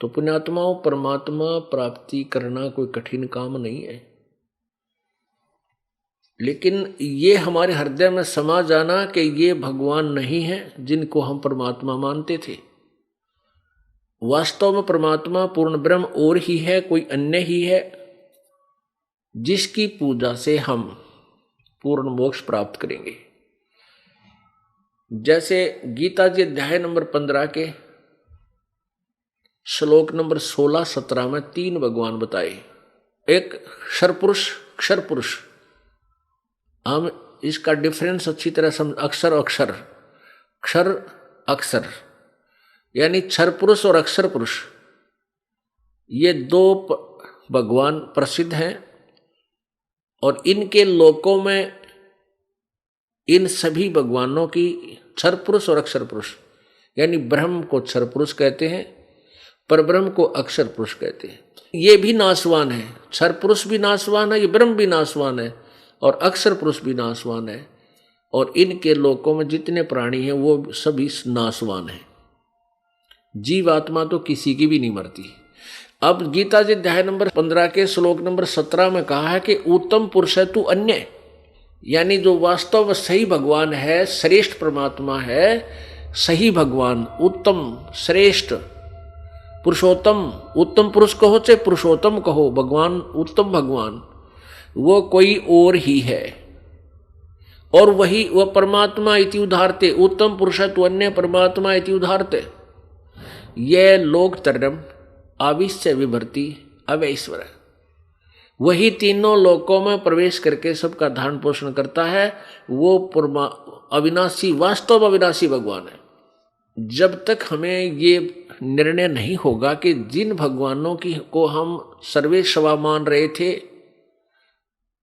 तो पुण्यात्माओं, परमात्मा प्राप्ति करना कोई कठिन काम नहीं है, लेकिन ये हमारे हृदय में समा जाना कि ये भगवान नहीं है जिनको हम परमात्मा मानते थे। वास्तव में परमात्मा पूर्ण ब्रह्म और ही है, कोई अन्य ही है, जिसकी पूजा से हम पूर्ण मोक्ष प्राप्त करेंगे। जैसे गीता जी अध्याय नंबर 15 के श्लोक नंबर 16-17 में 3 भगवान बताए। एक क्षरपुरुष, क्षर पुरुष, हम इसका डिफरेंस अच्छी तरह समझ। अक्षर अक्षर, क्षर अक्षर, यानी क्षर पुरुष और अक्षर पुरुष, ये 2 भगवान प्रसिद्ध हैं। और इनके लोकों में इन सभी भगवानों की क्षर पुरुष और अक्षर पुरुष, यानी ब्रह्म को क्षर पुरुष कहते हैं, परब्रह्म को अक्षर पुरुष कहते हैं। ये भी नाशवान है, क्षर पुरुष भी नाशवान है, ये ब्रह्म भी नाशवान है और अक्षर पुरुष भी नाशवान है। और इनके लोकों में जितने प्राणी हैं वो सभी नाशवान हैं। जीवात्मा तो किसी की भी नहीं मरती। अब गीता जी अध्याय नंबर 15 के श्लोक नंबर 17 में कहा है कि उत्तम पुरुष है तू अन्य, यानी जो वास्तव में सही भगवान है, श्रेष्ठ परमात्मा है, सही भगवान, उत्तम, श्रेष्ठ, पुरुषोत्तम, उत्तम पुरुष कहो चाहे पुरुषोत्तम कहो, भगवान उत्तम भगवान, वो कोई और ही है। और वही वह परमात्मा इति उदाहरते, उत्तम पुरुष तु अन्य परमात्मा इति उदाहरते। यह लोक तरम आविश्य विभर्ति अवैश्वर, वही तीनों लोकों में प्रवेश करके सबका धारण पोषण करता है। वो अविनाशी, वास्तव अविनाशी भगवान है। जब तक हमें ये निर्णय नहीं होगा कि जिन भगवानों की को हम सर्वेश्वा मान रहे थे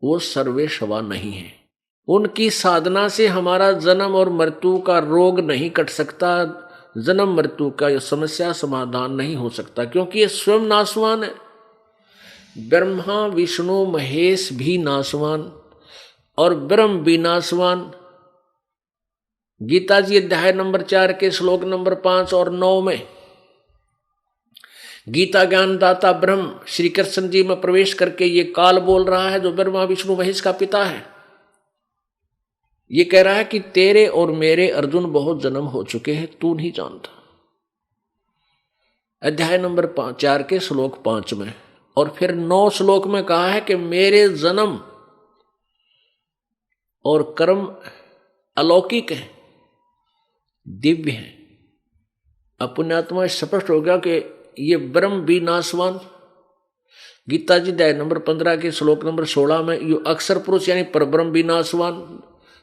वो सर्वेश्वा नहीं है, उनकी साधना से हमारा जन्म और मृत्यु का रोग नहीं कट सकता, जन्म मृत्यु का यह समस्या समाधान नहीं हो सकता, क्योंकि ये स्वयं नाशवान है। ब्रह्मा विष्णु महेश भी नाशवान और ब्रह्म भी नाशवान। गीता जी अध्याय नंबर 4 के श्लोक नंबर 5 और 9 में गीता ज्ञानदाता ब्रह्म श्री कृष्ण जी में प्रवेश करके ये काल बोल रहा है, जो ब्रह्मा विष्णु महेश का पिता है। ये कह रहा है कि तेरे और मेरे अर्जुन बहुत जन्म हो चुके हैं, तू नहीं जानता। अध्याय नंबर 4 के श्लोक 5 में। और फिर 9 श्लोक में कहा है कि मेरे जन्म और कर्म अलौकिक है, दिव्य है। अपुण्यात्मा स्पष्ट हो गया कि ये ब्रह्म भी नाशवान। गीता जी अध्याय नंबर 15 के श्लोक नंबर 16 में ये अक्षर पुरुष यानी परब्रह्म भी नाशवान,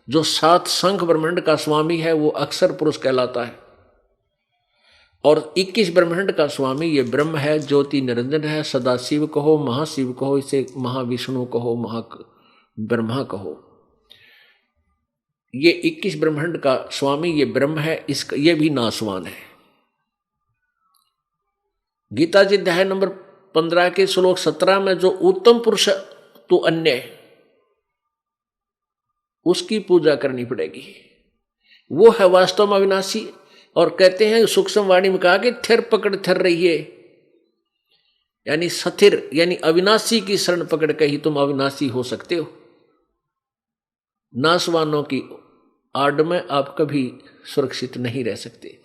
जो 7 शंख ब्रह्मांड का स्वामी है वो अक्षर पुरुष कहलाता है। और 21 ब्रह्मांड का स्वामी ये ब्रह्म है, ज्योति निरंजन है, सदाशिव कहो, महाशिव कहो, इसे महाविष्णु कहो, महा ब्रह्मा कहो। ये 21 ब्रह्मांड का स्वामी ये ब्रह्म है, इसका ये भी नाशवान है। गीता जी अध्याय नंबर 15 के श्लोक 17 में जो उत्तम पुरुष तो अन्य, उसकी पूजा करनी पड़ेगी, वो है वास्तव में अविनाशी। और कहते हैं सूक्ष्म वाणी में कहा कि थिर पकड़ थिर रहिए, यानी सथिर यानी अविनाशी की शरण पकड़ के ही तुम अविनाशी हो सकते हो। नाशवानों की आड़ में आप कभी सुरक्षित नहीं रह सकते।